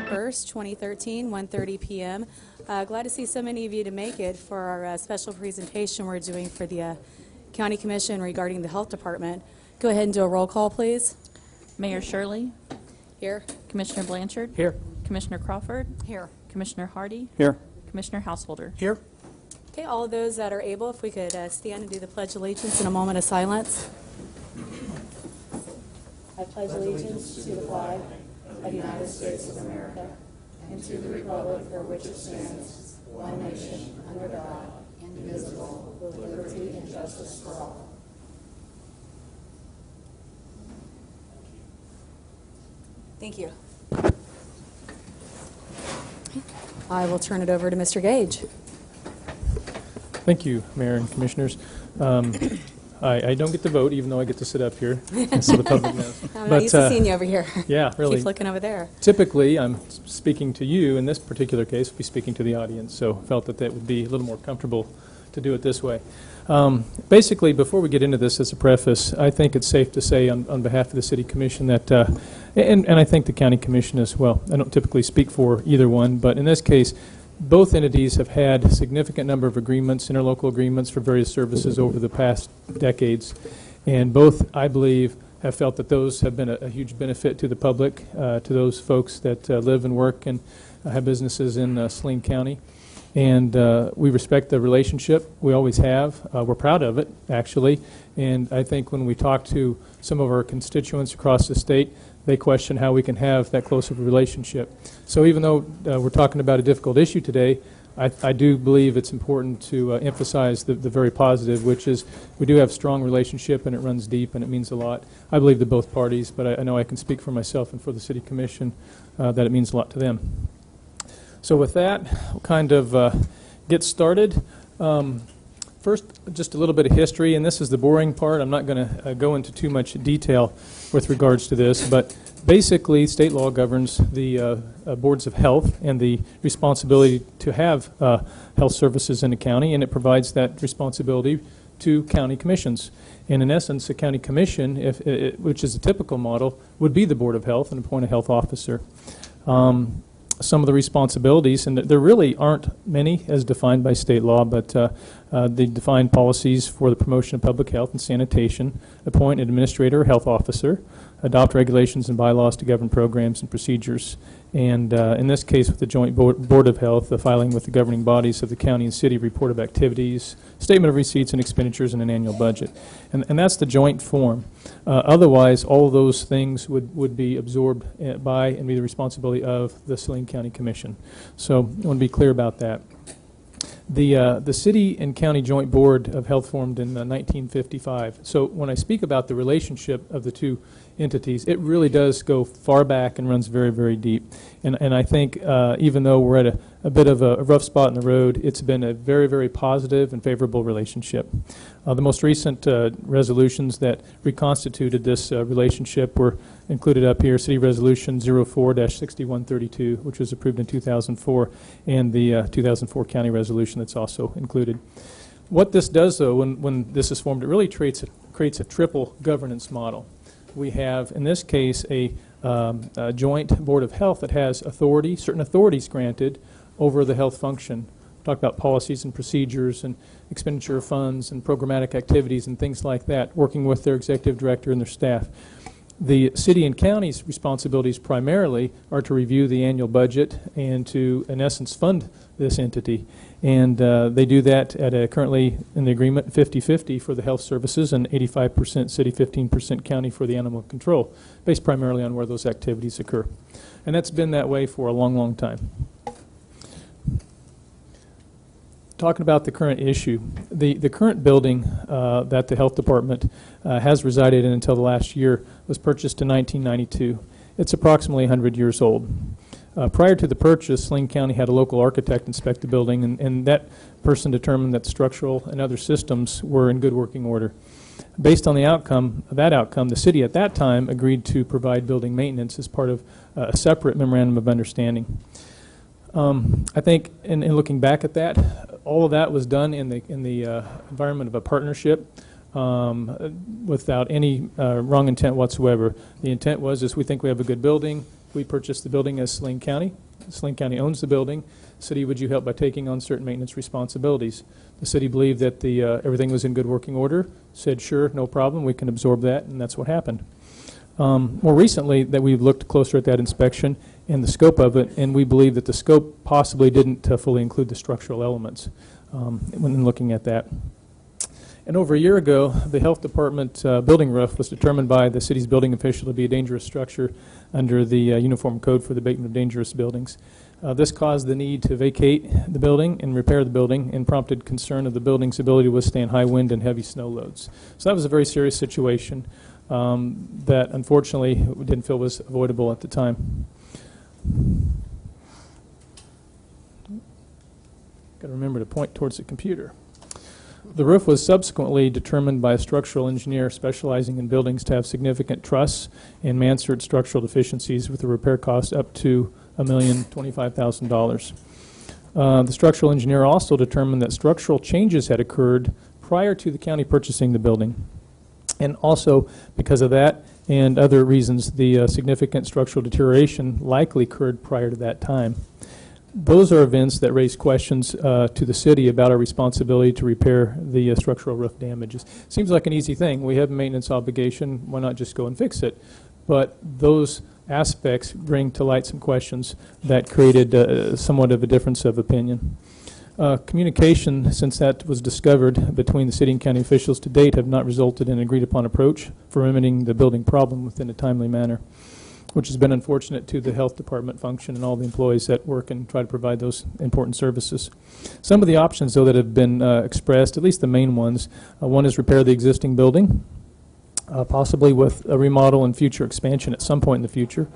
1st, 2013, 1:30 p.m. Glad to see so many of you to make it for our special presentation we're doing for the County Commission regarding the Health Department. Go ahead and do a roll call, please. Mayor Shirley. Here. Commissioner Blanchard. Here. Commissioner Crawford. Here. Commissioner Hardy. Here. Commissioner Householder. Here. Okay, all of those that are able, if we could stand and do the Pledge of Allegiance in a moment of silence. I pledge allegiance to the flag of the United States of America and to the republic for which it stands, one nation, under God, indivisible, with liberty and justice for all. Thank you. I will turn it over to Mr. Gage. Thank you, Mayor and Commissioners. I don't get to vote, even though I get to sit up here, so the public knows. I'm not used to seeing you over here. Yeah, really. Keep looking over there. Typically, I'm speaking to you. In this particular case, I'll be speaking to the audience, so felt that that would be a little more comfortable to do it this way. Basically, before we get into this as a preface, I think it's safe to say on behalf of the City Commission that, and I think the County Commission as well, I don't typically speak for either one, but in this case, both entities have had a significant number of agreements, interlocal agreements for various services over the past decades, and both, I believe, have felt that those have been a huge benefit to the public, to those folks that live and work and have businesses in Salina County. And we respect the relationship. We always have. We're proud of it, actually. And I think when we talk to some of our constituents across the state, they question how we can have that close of a relationship. So even though we're talking about a difficult issue today, I do believe it's important to emphasize the very positive, which is we do have strong relationship and it runs deep and it means a lot. I believe to both parties, but I know I can speak for myself and for the City Commission that it means a lot to them. So with that, we'll kind of get started. First, just a little bit of history, and this is the boring part. I'm not going to go into too much detail with regards to this, but basically state law governs the boards of health and the responsibility to have health services in the county, and it provides that responsibility to county commissions. And in essence, a county commission, which is a typical model, would be the Board of Health and appoint a health officer. Some of the responsibilities, and there really aren't many as defined by state law, but they define policies for the promotion of public health and sanitation, appoint an administrator or health officer, adopt regulations and bylaws to govern programs and procedures, and in this case with the Joint Board of Health, the filing with the governing bodies of the county and city report of activities, statement of receipts and expenditures, and an annual budget. And that's the joint form. Otherwise, all of those things would be absorbed by and be the responsibility of the Salina County Commission. So I want to be clear about that. The City and County Joint Board of Health formed in 1955. So when I speak about the relationship of the two entities, it really does go far back and runs very, very deep. And I think even though we're at a bit of a rough spot in the road, it's been a very, very positive and favorable relationship. The most recent resolutions that reconstituted this relationship were included up here: City Resolution 04-6132, which was approved in 2004, and the 2004 County Resolution that's also included. What this does, though, when this is formed, it really creates a triple governance model. We have, in this case, a joint board of health that has authority, certain authorities granted over the health function. Talk about policies and procedures and expenditure of funds and programmatic activities and things like that, working with their executive director and their staff. The city and county's responsibilities primarily are to review the annual budget and to, in essence, fund this entity. And they do that at currently in the agreement 50-50 for the health services and 85% city, 15% county for the animal control, based primarily on where those activities occur. And that's been that way for a long, long time. Talking about the current issue, the current building that the health department has resided in until the last year was purchased in 1992. It's approximately 100 years old. Prior to the purchase, Salina County had a local architect inspect the building, and that person determined that structural and other systems were in good working order. Based on the outcome, the city at that time agreed to provide building maintenance as part of a separate memorandum of understanding. I think in looking back at that, all of that was done in the environment of a partnership without any wrong intent whatsoever. The intent was we think we have a good building. we purchased the building as Saline County. Saline County owns the building. City, would you help by taking on certain maintenance responsibilities? The city believed that everything was in good working order, said, sure, no problem, we can absorb that, and that's what happened. More recently, that we've looked closer at that inspection and the scope of it, and we believe that the scope possibly didn't fully include the structural elements when looking at that. And over a year ago, the health department building roof was determined by the city's building official to be a dangerous structure under the Uniform Code for the Abatement of Dangerous Buildings. This caused the need to vacate the building and repair the building and prompted concern of the building's ability to withstand high wind and heavy snow loads. So that was a very serious situation that unfortunately we didn't feel was avoidable at the time. Got to remember to point towards the computer. The roof was subsequently determined by a structural engineer specializing in buildings to have significant truss and mansard structural deficiencies with a repair cost up to $1,025,000. The structural engineer also determined that structural changes had occurred prior to the county purchasing the building. And also, because of that and other reasons, the significant structural deterioration likely occurred prior to that time. Those are events that raise questions to the city about our responsibility to repair the structural roof damages. Seems like an easy thing. We have a maintenance obligation. Why not just go and fix it? But those aspects bring to light some questions that created somewhat of a difference of opinion. Communication, since that was discovered between the city and county officials to date, have not resulted in an agreed-upon approach for remedying the building problem within a timely manner, which has been unfortunate to the health department function and all the employees that work and try to provide those important services. Some of the options, though, that have been expressed, at least the main ones, one is repair the existing building, possibly with a remodel and future expansion at some point in the future,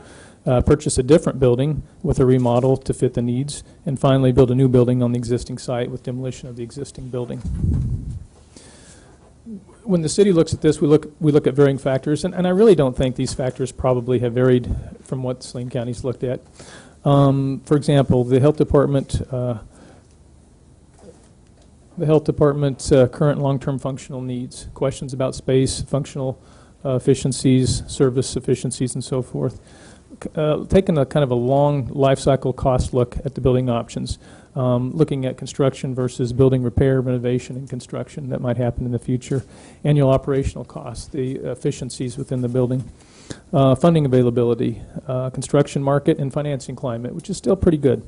purchase a different building with a remodel to fit the needs, and finally build a new building on the existing site with demolition of the existing building. When the city looks at this, we look at varying factors, and I really don't think these factors probably have varied from what Saline County's looked at. For example, the health department current long-term functional needs, questions about space, functional efficiencies, service efficiencies, and so forth. Taking a kind of a long life cycle cost look at the building options, looking at construction versus building repair, renovation, and construction that might happen in the future, annual operational costs, the efficiencies within the building, funding availability, construction market, and financing climate, which is still pretty good.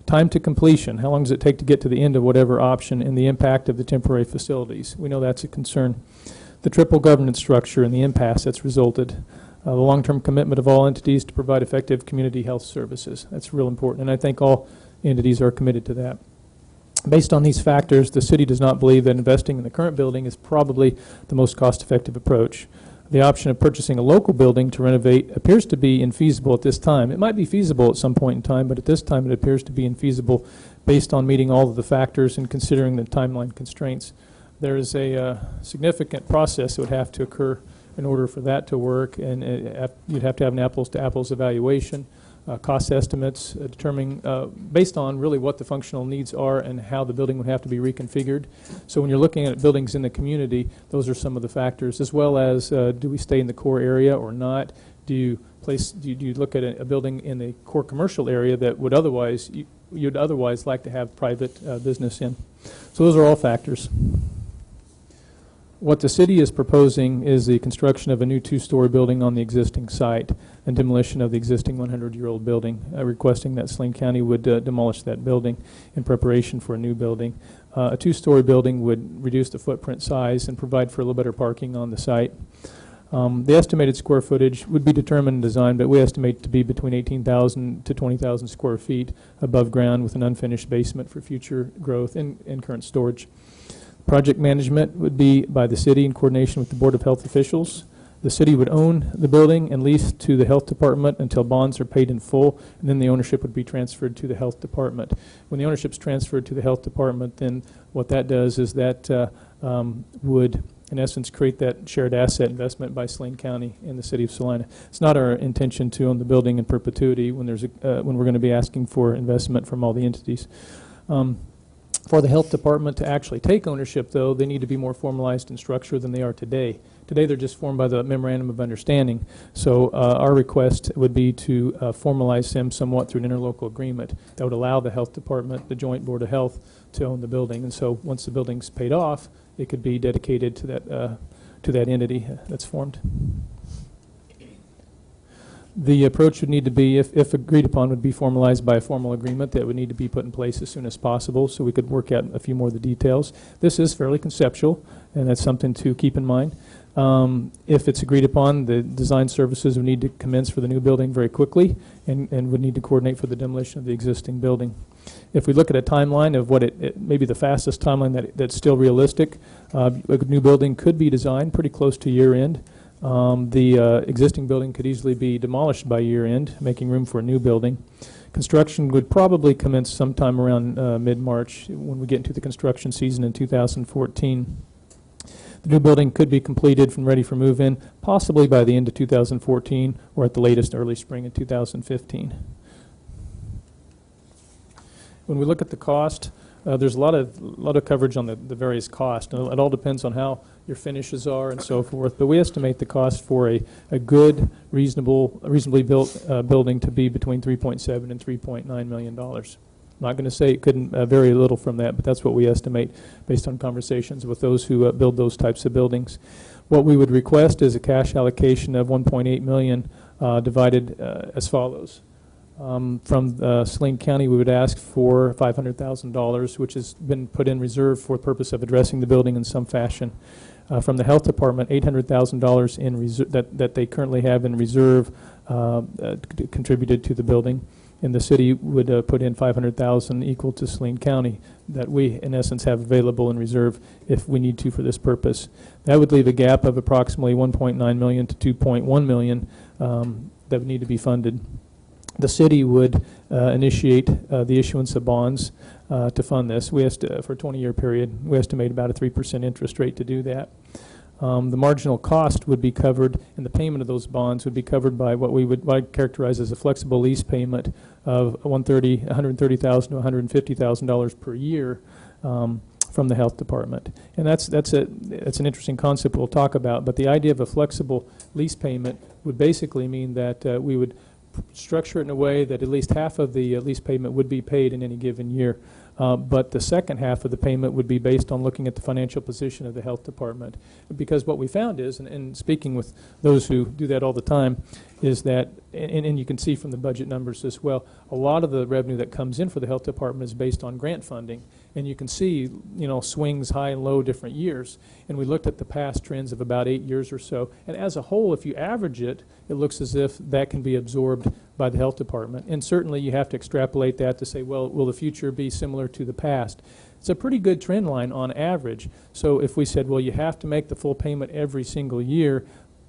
Time to completion, how long does it take to get to the end of whatever option, and the impact of the temporary facilities. We know that's a concern. The triple governance structure and the impasse that's resulted. The long-term commitment of all entities to provide effective community health services. That's real important, and I think all entities are committed to that. Based on these factors, the city does not believe that investing in the current building is probably the most cost-effective approach. The option of purchasing a local building to renovate appears to be infeasible at this time. It might be feasible at some point in time, but at this time it appears to be infeasible based on meeting all of the factors and considering the timeline constraints. There is a significant process that would have to occur in order for that to work, and you'd have to have an apples-to-apples evaluation, cost estimates, determining based on really what the functional needs are and how the building would have to be reconfigured. So when you're looking at buildings in the community, those are some of the factors, as well as do we stay in the core area or not? Do you look at a building in the core commercial area that would otherwise you'd otherwise like to have private business in? So those are all factors. What the city is proposing is the construction of a new two-story building on the existing site and demolition of the existing 100-year-old building, requesting that Saline County would demolish that building in preparation for a new building. A two-story building would reduce the footprint size and provide for a little better parking on the site. The estimated square footage would be determined in design, but we estimate to be between 18,000 to 20,000 square feet above ground with an unfinished basement for future growth and current storage. Project management would be by the city in coordination with the Board of Health officials. The city would own the building and lease to the health department until bonds are paid in full, and then the ownership would be transferred to the health department. When the ownership is transferred to the health department, then what that does is that would, in essence, create that shared asset investment by Saline County and the city of Salina. It's not our intention to own the building in perpetuity when we're going to be asking for investment from all the entities. For the health department to actually take ownership, though, they need to be more formalized in structure than they are today. Today, they're just formed by the Memorandum of Understanding. So our request would be to formalize them somewhat through an interlocal agreement that would allow the health department, the Joint Board of Health, to own the building. And so once the building's paid off, it could be dedicated to that entity that's formed. The approach would need to be, if agreed upon, would be formalized by a formal agreement that would need to be put in place as soon as possible so we could work out a few more of the details. This is fairly conceptual, and that's something to keep in mind. If it's agreed upon, the design services would need to commence for the new building very quickly and would need to coordinate for the demolition of the existing building. If we look at a timeline of what maybe the fastest timeline that's still realistic, a new building could be designed pretty close to year end. The existing building could easily be demolished by year end, making room for a new building. Construction would probably commence sometime around mid-March when we get into the construction season in 2014. The new building could be completed and ready for move-in possibly by the end of 2014 or at the latest early spring in 2015. When we look at the cost, there's a lot of coverage on the various costs. And it all depends on how your finishes are and so forth. But we estimate the cost for a good, reasonably built building to be between $3.7 and $3.9 million. I'm not going to say it couldn't vary a little from that, but that's what we estimate based on conversations with those who build those types of buildings. What we would request is a cash allocation of $1.8 million divided as follows. From Salina County, we would ask for $500,000, which has been put in reserve for the purpose of addressing the building in some fashion. From the health department, $800,000 in that they currently have in reserve contributed to the building. And the city would put in $500,000 equal to Salina County that we, in essence, have available in reserve if we need to for this purpose. That would leave a gap of approximately $1.9 million to $2.1 million that would need to be funded. The city would initiate the issuance of bonds to fund this. For a 20-year period, we estimate about a 3% interest rate to do that. The marginal cost would be covered, and the payment of those bonds would be covered by what we would characterize as a flexible lease payment of $130,000 to $150,000 per year from the health department. And that's an interesting concept we'll talk about. But the idea of a flexible lease payment would basically mean that we would structure it in a way that at least half of the lease payment would be paid in any given year. But the second half of the payment would be based on looking at the financial position of the health department. Because what we found is, and speaking with those who do that all the time, is that, and you can see from the budget numbers as well, a lot of the revenue that comes in for the health department is based on grant funding. And you can see, swings high and low different years. And we looked at the past trends of about 8 years or so. And as a whole, if you average it, it looks as if that can be absorbed by the health department. And certainly you have to extrapolate that to say, well, will the future be similar to the past? It's a pretty good trend line on average. So if we said, well, you have to make the full payment every single year,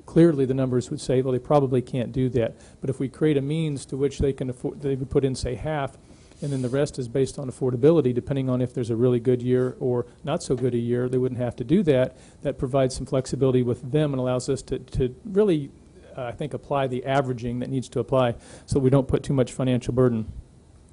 clearly the numbers would say, well, they probably can't do that. But if we create a means to which they can afford, they would put in, say, half, and then the rest is based on affordability, depending on if there's a really good year or not so good a year, they wouldn't have to do that. That provides some flexibility with them and allows us to really, I think, apply the averaging that needs to apply so we don't put too much financial burden.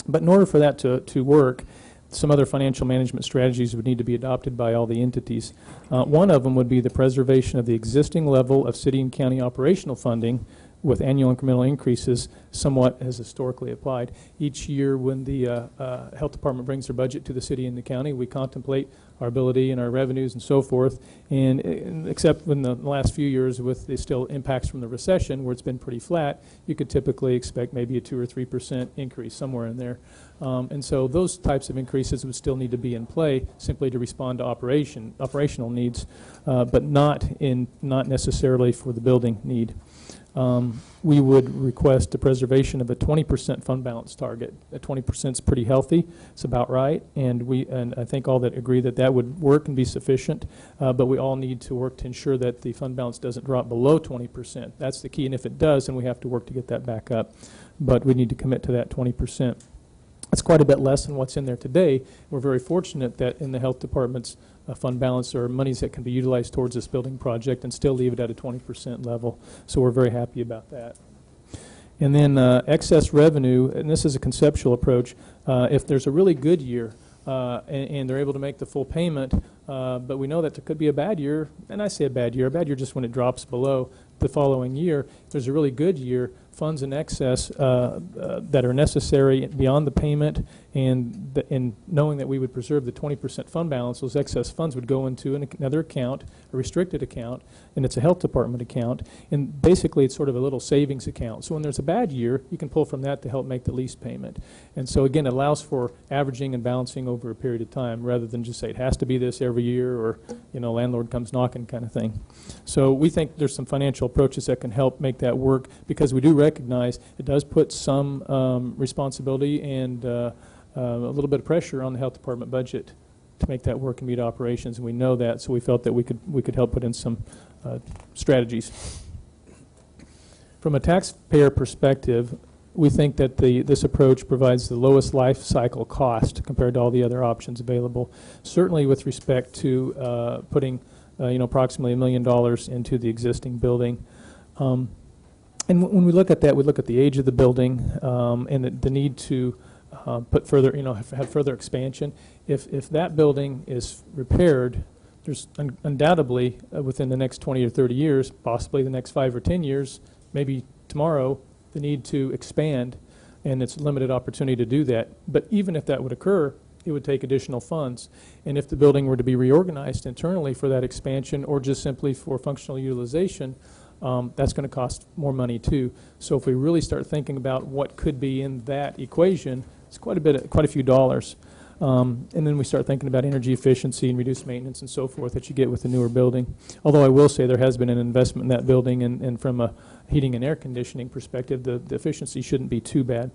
But in order for that to work, some other financial management strategies would need to be adopted by all the entities. One of them would be the preservation of the existing level of city and county operational funding with annual incremental increases, somewhat as historically applied. Each year when the health department brings their budget to the city and the county, we contemplate our ability and our revenues and so forth. And except in the last few years with the still impacts from the recession where it's been pretty flat, you could typically expect maybe a 2 or 3% increase somewhere in there. And so those types of increases would still need to be in play simply to respond to operational needs, but not necessarily for the building need. We would request the preservation of a 20% fund balance target. 20% is pretty healthy. It's about right, and I think all that agree that that would work and be sufficient. But we all need to work to ensure that the fund balance doesn't drop below 20%. That's the key, and if it does, then we have to work to get that back up. But we need to commit to that 20%. That's quite a bit less than what's in there today. We're very fortunate that in the health department's fund balance there are monies that can be utilized towards this building project and still leave it at a 20% level. So we're very happy about that. And then excess revenue, and this is a conceptual approach, if there's a really good year, and they're able to make the full payment, but we know that there could be a bad year, and I say a bad year just when it drops below the following year. If there's a really good year, funds in excess that are necessary beyond the payment, and knowing that we would preserve the 20% fund balance, those excess funds would go into another account, a restricted account, and it's a health department account, and basically it's sort of a little savings account. So when there's a bad year, you can pull from that to help make the lease payment. And so again, it allows for averaging and balancing over a period of time, rather than just say it has to be this every year, or landlord comes knocking kind of thing. So we think there's some financial approaches that can help make that work, because we do recognize it does put some responsibility and a little bit of pressure on the health department budget to make that work and meet operations, and we know that, so we felt that we could help put in some strategies. From a taxpayer perspective, we think that this approach provides the lowest life cycle cost compared to all the other options available, certainly with respect to putting approximately $1 million into the existing building. And when we look at that, we look at the age of the building and the need to put further, have further expansion. If that building is repaired, there's undoubtedly within the next 20 or 30 years, possibly the next 5 or 10 years, maybe tomorrow, the need to expand, and it's a limited opportunity to do that. But even if that would occur, it would take additional funds. And if the building were to be reorganized internally for that expansion, or just simply for functional utilization, that's going to cost more money too. So if we really start thinking about what could be in that equation, it's quite a few dollars. And then we start thinking about energy efficiency and reduced maintenance and so forth that you get with the newer building. Although I will say there has been an investment in that building, and from a heating and air conditioning perspective, the efficiency shouldn't be too bad.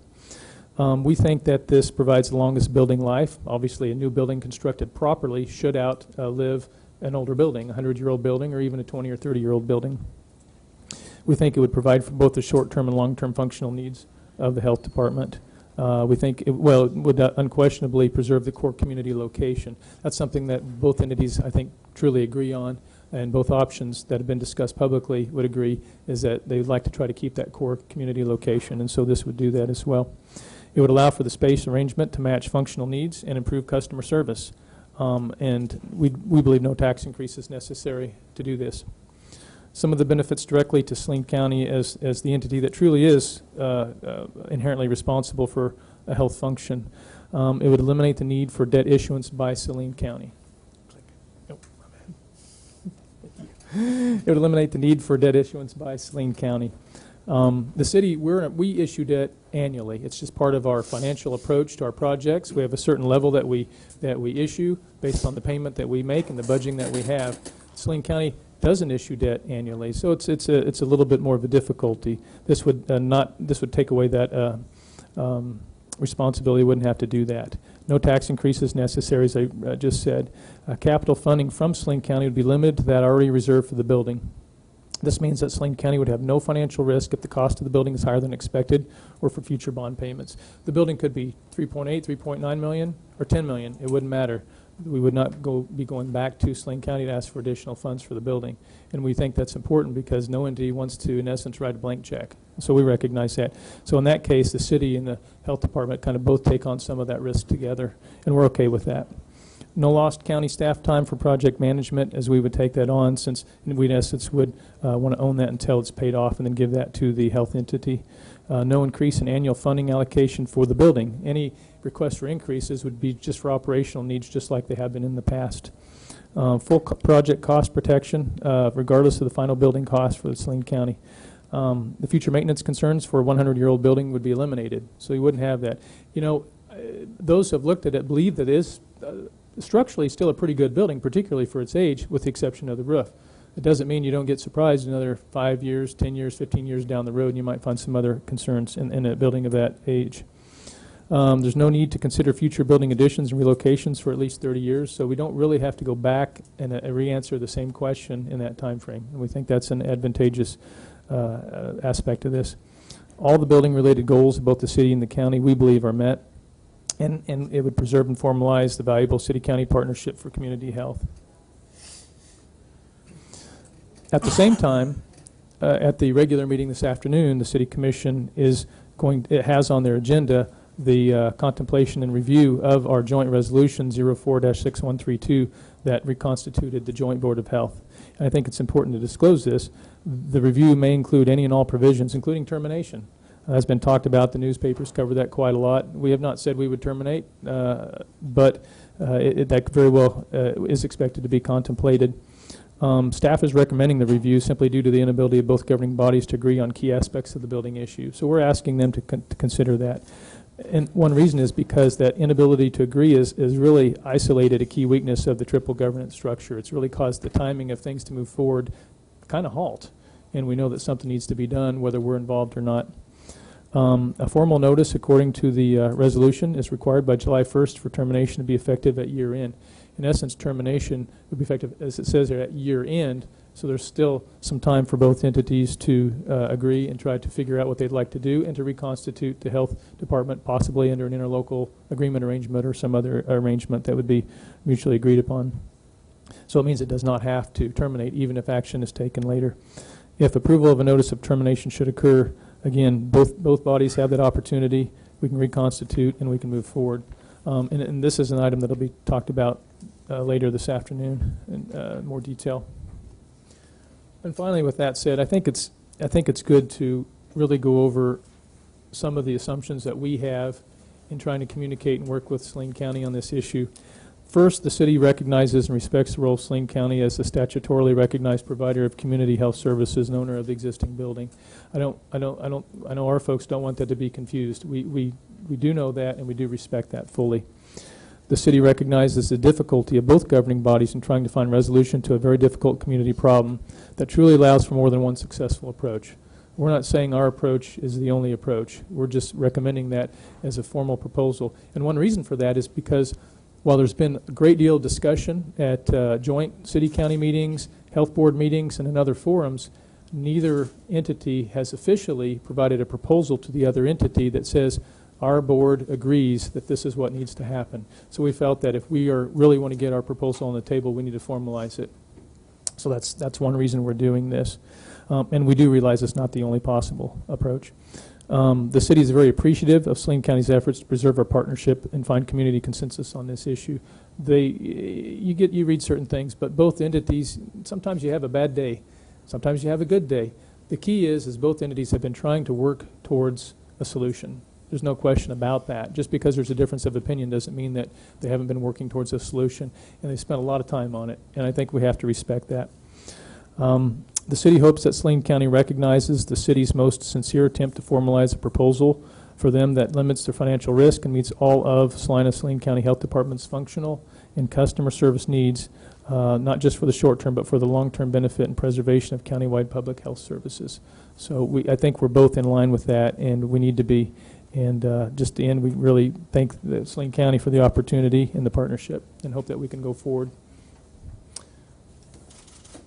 We think that this provides the longest building life. Obviously, a new building constructed properly should outlive an older building, a 100-year-old building, or even a 20 or 30-year-old building. We think it would provide for both the short-term and long-term functional needs of the health department. We think it would unquestionably preserve the core community location. That's something that both entities, I think, truly agree on, and both options that have been discussed publicly would agree, is that they would like to try to keep that core community location, and so this would do that as well. It would allow for the space arrangement to match functional needs and improve customer service, and we believe no tax increase is necessary to do this. Some of the benefits directly to Salina County as the entity that truly is inherently responsible for a health function. It would eliminate the need for debt issuance by Salina County. It would eliminate the need for debt issuance by Salina County. The city, we issue debt annually. It's just part of our financial approach to our projects. We have a certain level that we issue based on the payment that we make and the budgeting that we have. Salina County doesn't issue debt annually, so it's a little bit more of a difficulty. This would take away that responsibility. Wouldn't have to do that. No tax increases necessary, as I just said. Capital funding from Salina County would be limited to that already reserved for the building. This means that Salina County would have no financial risk if the cost of the building is higher than expected, or for future bond payments. The building could be $3.8, $3.9 million, or $10 million. It wouldn't matter. We would not be going back to Salina County to ask for additional funds for the building. And we think that's important because no entity wants to, in essence, write a blank check. So we recognize that. So in that case, the city and the health department kind of both take on some of that risk together, and we're okay with that. No lost county staff time for project management, as we would take that on, since we, in essence, would want to own that until it's paid off and then give that to the health entity. No increase in annual funding allocation for the building. Any requests for increases would be just for operational needs, just like they have been in the past. Full project cost protection, regardless of the final building cost for the Salina County. The future maintenance concerns for a 100-year-old building would be eliminated, so you wouldn't have that. Those who have looked at it believe that it is structurally still a pretty good building, particularly for its age, with the exception of the roof. It doesn't mean you don't get surprised another 5 years, 10 years, 15 years down the road, and you might find some other concerns in a building of that age. There's no need to consider future building additions and relocations for at least 30 years, so we don't really have to go back and re-answer the same question in that time frame, and we think that's an advantageous aspect of this. All the building-related goals of both the city and the county, we believe, are met, and it would preserve and formalize the valuable city-county partnership for community health. At the same time, at the regular meeting this afternoon, the City Commission has on their agenda the contemplation and review of our joint resolution 04-6132 that reconstituted the Joint Board of Health. And I think it's important to disclose this. The review may include any and all provisions, including termination. That's been talked about. The newspapers cover that quite a lot. We have not said we would terminate, but that very well is expected to be contemplated. Staff is recommending the review simply due to the inability of both governing bodies to agree on key aspects of the building issue. So we're asking them to consider that. And one reason is because that inability to agree is really isolated a key weakness of the triple governance structure. It's really caused the timing of things to move forward kind of halt. And we know that something needs to be done, whether we're involved or not. A formal notice, according to the resolution, is required by July 1st for termination to be effective at year end. In essence, termination would be effective, as it says there, at year end. So there's still some time for both entities to agree and try to figure out what they'd like to do and to reconstitute the health department, possibly under an interlocal agreement arrangement or some other arrangement that would be mutually agreed upon. So it means it does not have to terminate even if action is taken later. If approval of a notice of termination should occur, again, both bodies have that opportunity. We can reconstitute and we can move forward. And this is an item that will be talked about later this afternoon in more detail. And finally, with that said, I think it's good to really go over some of the assumptions that we have in trying to communicate and work with Saline County on this issue. First, the city recognizes and respects the role of Saline County as the statutorily recognized provider of community health services and owner of the existing building. I know our folks don't want that to be confused. We do know that, and we do respect that fully. The city recognizes the difficulty of both governing bodies in trying to find resolution to a very difficult community problem that truly allows for more than one successful approach. We're not saying our approach is the only approach. We're just recommending that as a formal proposal. And one reason for that is because while there's been a great deal of discussion at joint city-county meetings, health board meetings, and in other forums, neither entity has officially provided a proposal to the other entity that says, our board agrees that this is what needs to happen. So we felt that if we really want to get our proposal on the table, we need to formalize it. So that's one reason we're doing this. And we do realize it's not the only possible approach. The city is very appreciative of Saline County's efforts to preserve our partnership and find community consensus on this issue. You read certain things, but both entities, sometimes you have a bad day, sometimes you have a good day. The key is both entities have been trying to work towards a solution. There's no question about that. Just because there's a difference of opinion doesn't mean that they haven't been working towards a solution, and they spent a lot of time on it, and I think we have to respect that. The city hopes that Saline County recognizes the city's most sincere attempt to formalize a proposal for them that limits their financial risk and meets all of Saline County Health Department's functional and customer service needs, not just for the short term, but for the long-term benefit and preservation of countywide public health services. So I think we're both in line with that, and we need to be. And just to end, we really thank the Saline County for the opportunity and the partnership and hope that we can go forward.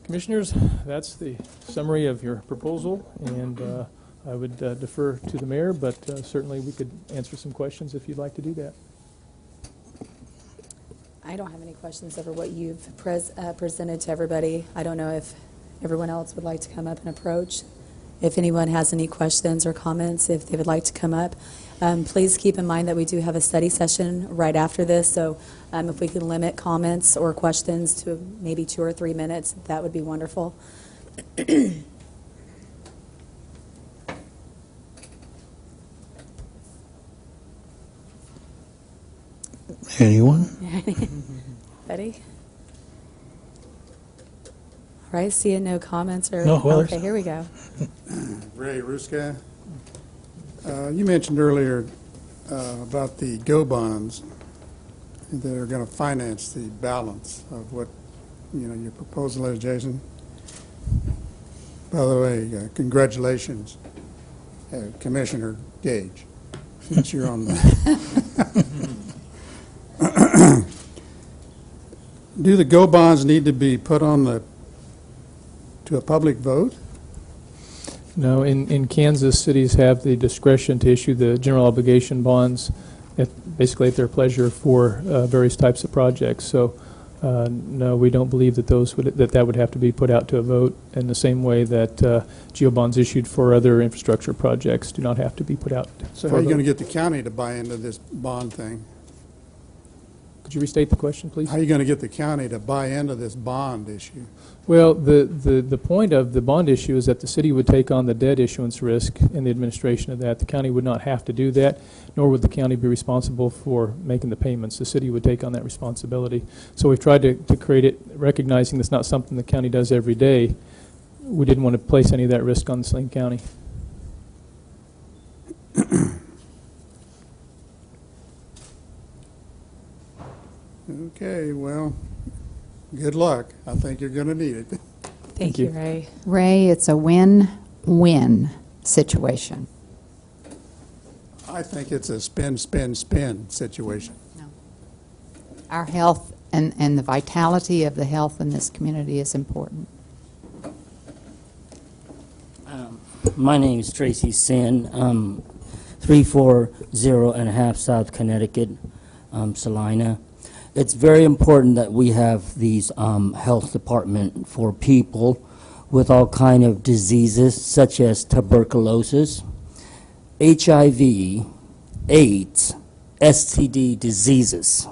Commissioners, that's the summary of your proposal, and I would defer to the mayor, but certainly we could answer some questions if you'd like to do that. I don't have any questions over what you've presented to everybody. I don't know if everyone else would like to come up and approach. If anyone has any questions or comments, if they would like to come up, please keep in mind that we do have a study session right after this, so if we can limit comments or questions to maybe 2 or 3 minutes, that would be wonderful. Anyone? Ready? All right, seeing no comments or No, well, okay, here we go. Ray Ruska, you mentioned earlier about the GO bonds that are going to finance the balance of what your proposal is, Jason. By the way, congratulations, Commissioner Gage, since you're on the. Do the GO bonds need to be put on to a public vote? No, in Kansas, cities have the discretion to issue the general obligation bonds basically at their pleasure for various types of projects. So No, we don't believe that that would have to be put out to a vote in the same way that GEO bonds issued for other infrastructure projects do not have to be put out. So for how are a you going to vote. get the county to buy into this bond thing? Could you restate the question, please? How are you going to get the county to buy into this bond issue? Well, the point of the bond issue is that the city would take on the debt issuance risk in the administration of that. The county would not have to do that, nor would the county be responsible for making the payments. The city would take on that responsibility. So we've tried to create it, recognizing that's not something the county does every day. We didn't want to place any of that risk on Salina County. Okay, well, good luck. I think you're going to need it. Thank you. you, Ray. Ray, it's a win-win situation. I think it's a spin, spin, spin situation. Our health and the vitality of the health in this community is important. My name is Tracy Sin, 340.5 South Connecticut, Salina. It's very important that we have these health department for people with all kind of diseases such as tuberculosis, HIV, AIDS, STD diseases,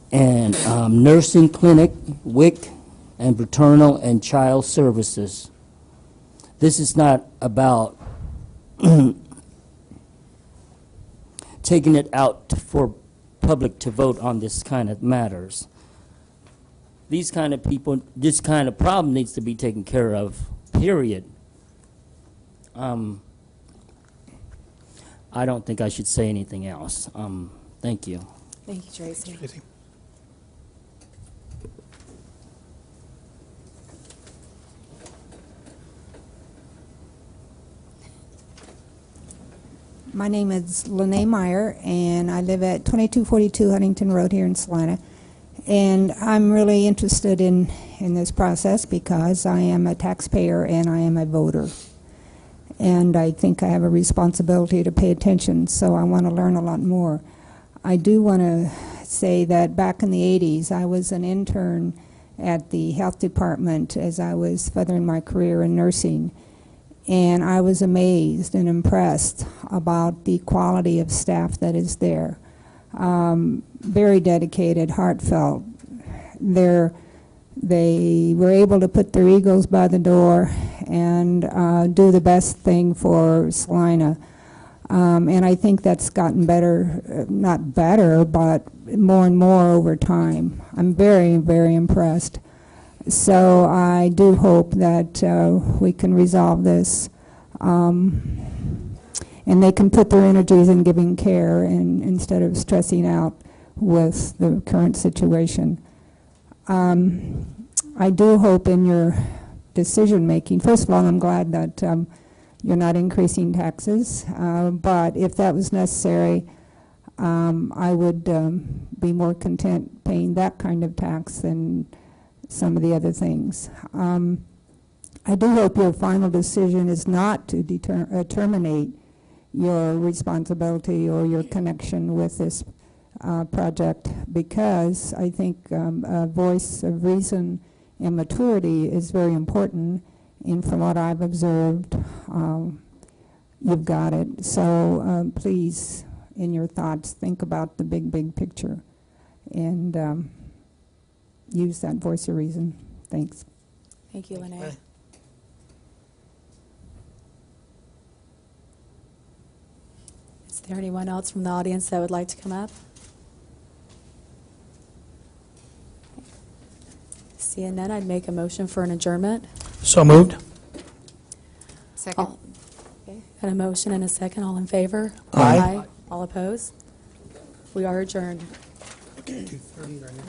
and nursing clinic, WIC, and maternal and child services. This is not about taking it out for public to vote on this kind of matters. These kind of people, this kind of problem needs to be taken care of, period. I don't think I should say anything else. Thank you. Thank you, Tracy. My name is Lene Meyer, and I live at 2242 Huntington Road here in Salina. And I'm really interested in this process because I am a taxpayer and I am a voter. And I think I have a responsibility to pay attention, so I want to learn a lot more. I do want to say that back in the 80s, I was an intern at the health department as I was furthering my career in nursing. And I was amazed and impressed about the quality of staff that is there. Very dedicated, heartfelt. They were able to put their egos by the door and do the best thing for Salina. And I think that's gotten better, not better, but more and more over time. I'm very, very impressed. So I do hope that we can resolve this, and they can put their energies in giving care instead of stressing out with the current situation. I do hope in your decision making, first of all, I'm glad that you're not increasing taxes, but if that was necessary, I would be more content paying that kind of tax than some of the other things. I do hope your final decision is not to terminate your responsibility or your connection with this project, because I think a voice of reason and maturity is very important, and from what I've observed, you've got it. So please, in your thoughts, think about the big, big picture and use that voice of reason. Thanks. Thank you, Lene. Is there anyone else from the audience that would like to come up? Seeing none, I'd make a motion for an adjournment. So moved. Second. Okay. Got a motion and a second. All in favor? Aye. All opposed? We are adjourned. 2:30 right now.